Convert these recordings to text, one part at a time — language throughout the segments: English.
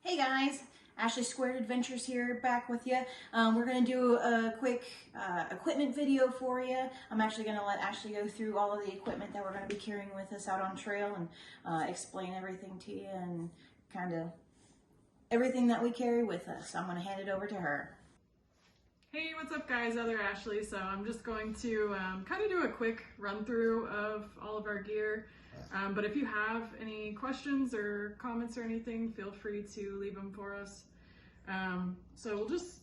Hey guys, Ashley Squared Adventures here, back with you. We're going to do a quick equipment video for you. I'm actually going to let Ashley go through all of the equipment that we're going to be carrying with us out on trail and explain everything to you and kind of everything that we carry with us. I'm going to hand it over to her. Hey, what's up guys? Other Ashley. So I'm just going to kind of do a quick run through of all of our gear. But if you have any questions or comments or anything, feel free to leave them for us. So we'll just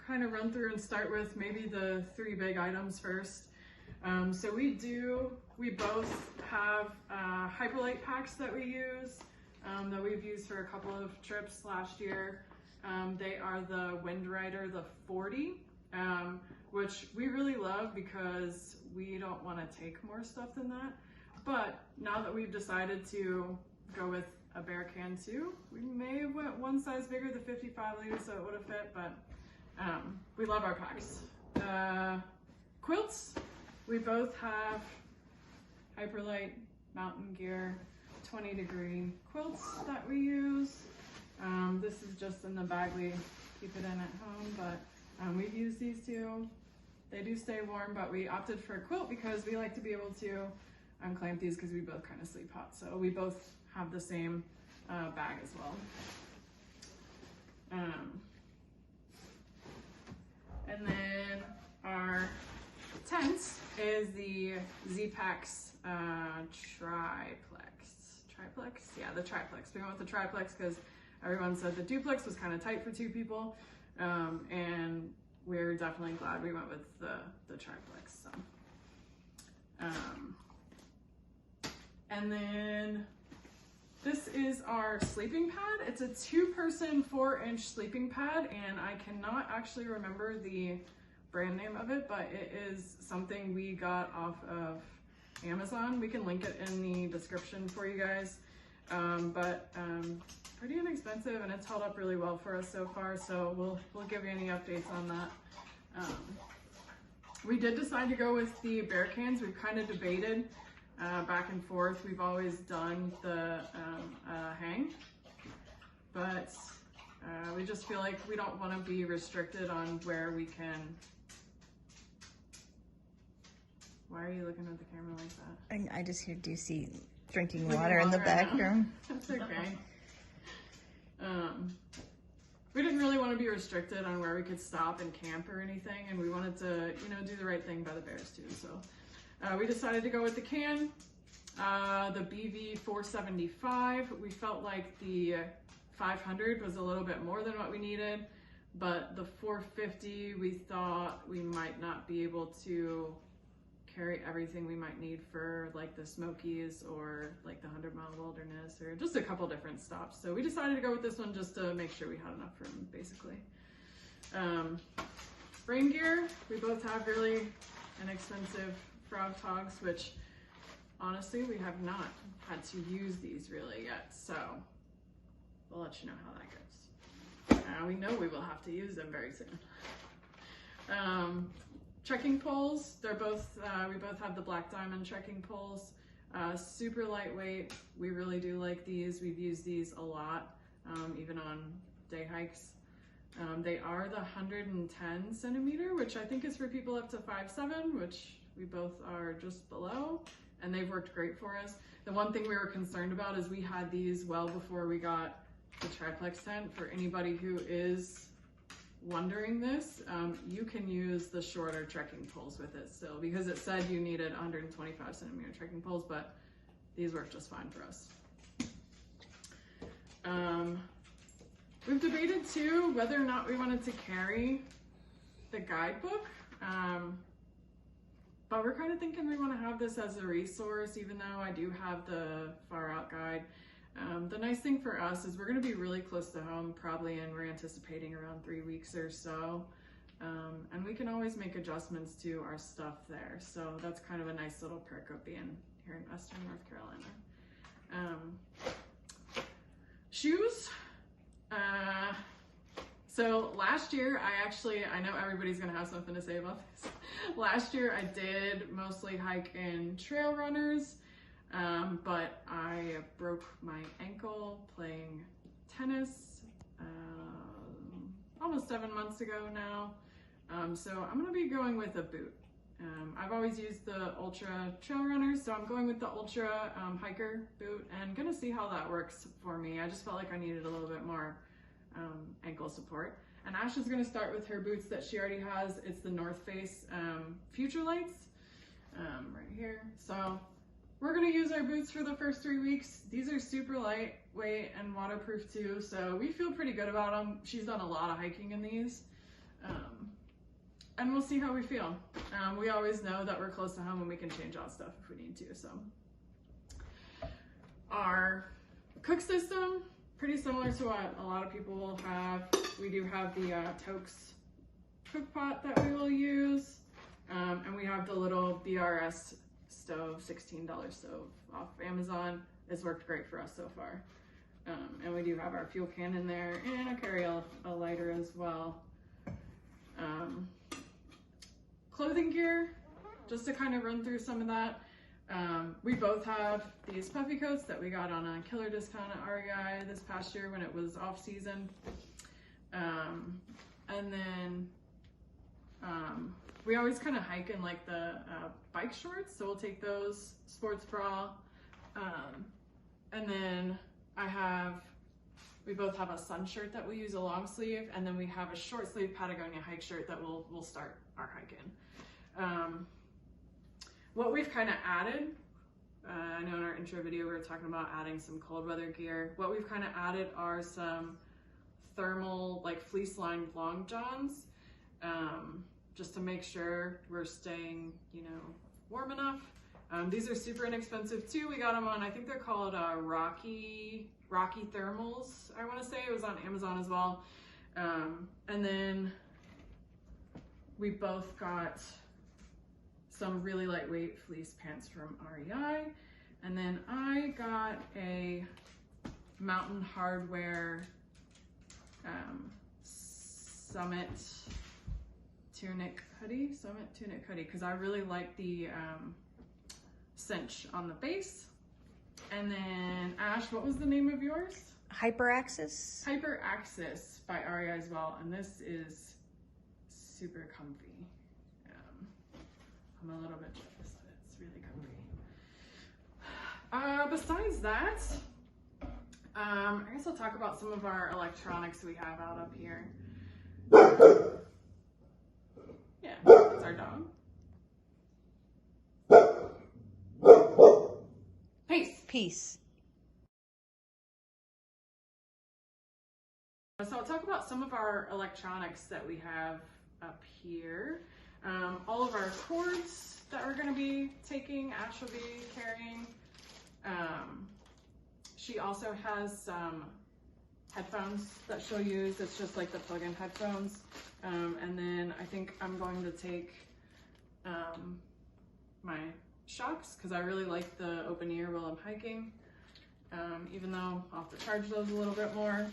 kind of run through and start with maybe the three big items first. So we both have Hyperlite packs that we use, that we've used for a couple of trips last year. They are the Wind Rider, the 40, which we really love because we don't want to take more stuff than that. But now that we've decided to go with a bear can too, we may have went one size bigger, the 55 liters, so it would have fit, but we love our packs. Quilts, we both have Hyperlite mountain gear 20-degree quilts that we use. This is just in the bag we keep it in at home, but we've used these too. They do stay warm, but we opted for a quilt because we like to be able to unclamp these because we both kind of sleep hot. So we both have the same bag as well. And then our tent is the Z-Packs triplex. Yeah, the triplex. We went with the triplex because everyone said the duplex was kind of tight for two people. And we're definitely glad we went with the triplex. So. And then this is our sleeping pad. It's a 2-person 4-inch sleeping pad, and I cannot actually remember the brand name of it, but it is something we got off of Amazon. We can link it in the description for you guys. Pretty inexpensive, and it's held up really well for us so far, so we'll give you any updates on that. We did decide to go with the bear cans. We've kind of debated back and forth. We've always done the hang, but we just feel like we don't want to be restricted on where we can. Why are you looking at the camera like that? I just hear Ducey drinking water in the background. That's okay. We didn't really want to be restricted on where we could stop and camp or anything, and we wanted to, do the right thing by the bears too. So we decided to go with the can, the BV 475. We felt like the 500 was a little bit more than what we needed, but the 450 we thought we might not be able to carry everything we might need for like the Smokies or like the 100-mile wilderness or just a couple different stops. So we decided to go with this one just to make sure we had enough room, basically. Rain gear, we both have really inexpensive FROGG TOGGS, which honestly we have not had to use these really yet, so we'll let you know how that goes. We know we will have to use them very soon. Trekking poles, they're both, we both have the Black Diamond trekking poles. Super lightweight, we really do like these. We've used these a lot, even on day hikes. They are the 110 centimeter, which I think is for people up to 5'7", which we both are just below, and they've worked great for us. The one thing we were concerned about is we had these well before we got the triplex tent. For anybody who is wondering this, you can use the shorter trekking poles with it still, because it said you needed 125 centimeter trekking poles, but these work just fine for us. We've debated too whether or not we wanted to carry the guidebook, but we're kind of thinking we want to have this as a resource, even though I do have the Far Out guide. The nice thing for us is we're going to be really close to home probably, and we're anticipating around 3 weeks or so, and we can always make adjustments to our stuff there, so that's kind of a nice little perk of being here in Western North Carolina. Shoes. So last year, I know everybody's gonna have something to say about this. Last year I did mostly hike in trail runners, but I broke my ankle playing tennis almost 7 months ago now. So I'm gonna be going with a boot. I've always used the Ultra Trail Runners, so I'm going with the Ultra Hiker boot and gonna see how that works for me. I just felt like I needed a little bit more ankle support. And Ash is gonna start with her boots that she already has. It's the North Face Ultra-Lites right here. So we're gonna use our boots for the first 3 weeks. These are super lightweight and waterproof too, so we feel pretty good about them. She's done a lot of hiking in these. And we'll see how we feel. We always know that we're close to home and we can change out stuff if we need to, so. Our cook system, pretty similar to what a lot of people will have. We do have the TOGGS cook pot that we will use. And we have the little BRS stove, $16 stove off Amazon. It's worked great for us so far. And we do have our fuel can in there, and I carry a lighter as well. Clothing gear, just to kind of run through some of that. We both have these puffy coats that we got on a killer discount at REI this past year when it was off season. And then we always kind of hike in like the bike shorts, so we'll take those, sports bra. And then we both have a sun shirt that we use a long sleeve, and then we have a short sleeve Patagonia hike shirt that we'll start our hike in. What we've kind of added, I know in our intro video we were talking about adding some cold weather gear. What we've kind of added are some thermal, like fleece lined long johns, just to make sure we're staying, you know, warm enough. These are super inexpensive too. We got them on, I think they're called Rocky Thermals, I want to say. It was on Amazon as well. And then we both got some really lightweight fleece pants from REI. And then I got a Mountain Hardwear Summit tunic hoodie, because I really like the cinch on the base. And then Ash, what was the name of yours? Hyperaxis. Hyperaxis by REI as well, and this is super comfy. I'm a little bit jealous that it's really comfy. Besides that, I guess I'll talk about some of our electronics we have out up here. Yeah, that's our dog. Peace. So I'll talk about some of our electronics that we have up here. All of our cords that we're going to be taking, Ash will be carrying. She also has some headphones that she'll use. It's just like the plug-in headphones. And then I think I'm going to take my shocks, because I really like the open ear while I'm hiking. Even though I'll have to charge those a little bit more.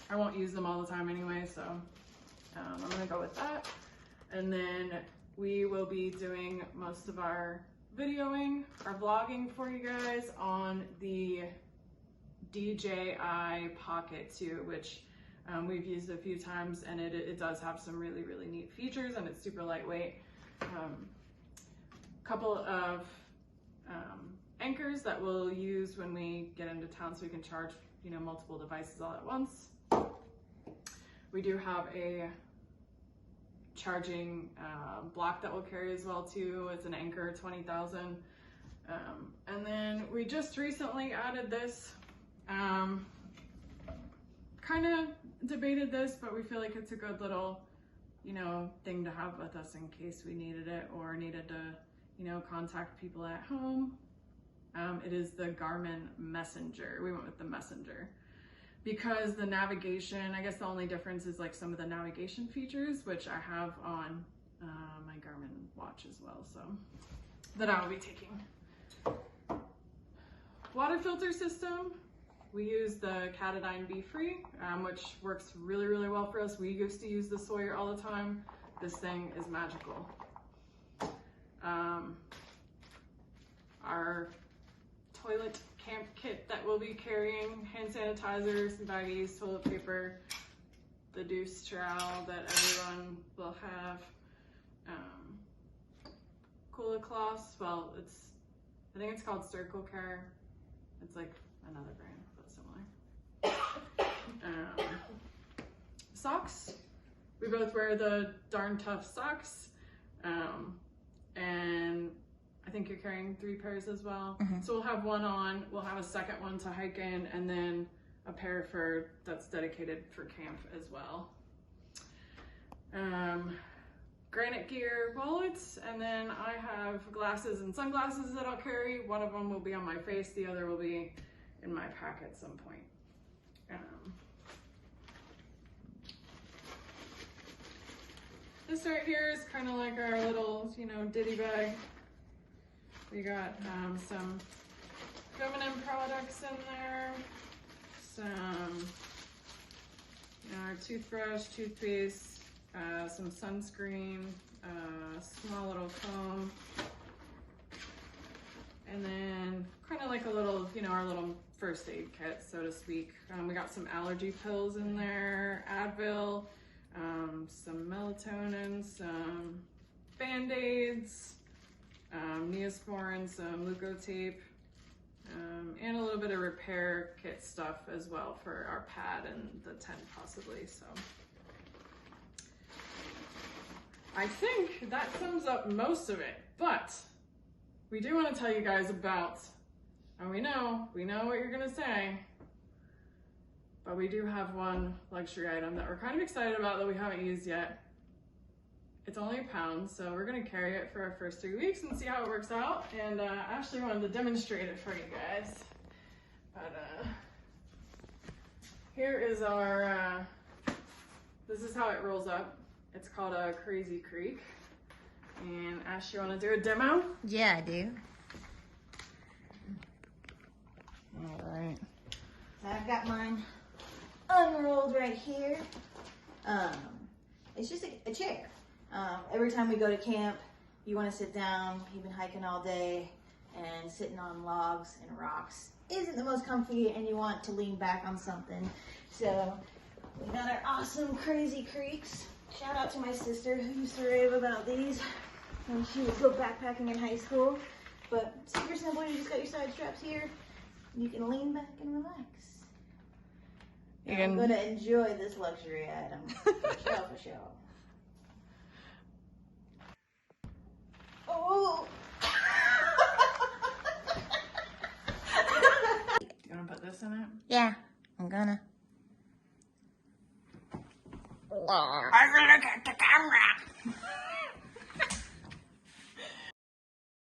I won't use them all the time anyway, so I'm gonna go with that. And then we will be doing most of our videoing, our vlogging for you guys on the DJI Pocket 2, which we've used a few times, and it does have some really, really neat features, and it's super lightweight. Couple of anchors that we'll use when we get into town so we can charge, you know, multiple devices all at once. We do have a charging block that we'll carry as well too. It's an Anchor 20,000. And then we just recently added this. Kind of debated this, but we feel like it's a good little, you know, thing to have with us in case we needed it or needed to, you know, contact people at home. It is the Garmin Messenger. We went with the Messenger because the navigation, I guess the only difference is like some of the navigation features, which I have on my Garmin watch as well, so that I will be taking. Water filter system. We use the Katadyn Be Free, which works really, really well for us. We used to use the Sawyer all the time. This thing is magical. Our toilet camp kit that we'll be carrying, hand sanitizers, baggies, toilet paper, the Deuce trowel that everyone will have. Cooler cloths, well, I think it's called Circle Care. It's like another brand, but similar. Socks. We both wear the Darn Tough socks. And I think you're carrying 3 pairs as well. So we'll have one on, we'll have a second one to hike in, and then a pair that's dedicated for camp as well. Granite gear, wallets, and then I have glasses and sunglasses that I'll carry. One of them will be on my face, the other will be in my pack at some point. This right here is kind of like our little, ditty bag. We got some feminine products in there, some our toothbrush, toothpaste, some sunscreen, small little comb, and then kind of like a little, our little first aid kit, so to speak. We got some allergy pills in there, Advil, some melatonin, some Band-Aids, Neosporin, some leukotape, and a little bit of repair kit stuff as well for our pad and the tent possibly, so. I think that sums up most of it, but we do want to tell you guys about, and we know what you're gonna say, but we do have one luxury item that we're kind of excited about that we haven't used yet. It's only £1, so we're gonna carry it for our first 3 weeks and see how it works out. And Ashley wanted to demonstrate it for you guys. But here is our, this is how it rolls up. It's called a Crazy Creek. And Ash, you wanna do a demo? Yeah, I do. All right. So I've got mine unrolled right here. It's just a chair. Every time we go to camp, you want to sit down. You've been hiking all day, and sitting on logs and rocks isn't the most comfy, and you want to lean back on something. So we got our awesome Crazy Creeks. Shout out to my sister who used to rave about these when she would go backpacking in high school. But super simple. You just got your side straps here. You can lean back and relax. I'm going to enjoy this luxury item. For sure. Oh! You wanna put this in it? Yeah, I'm gonna. I can look at the camera!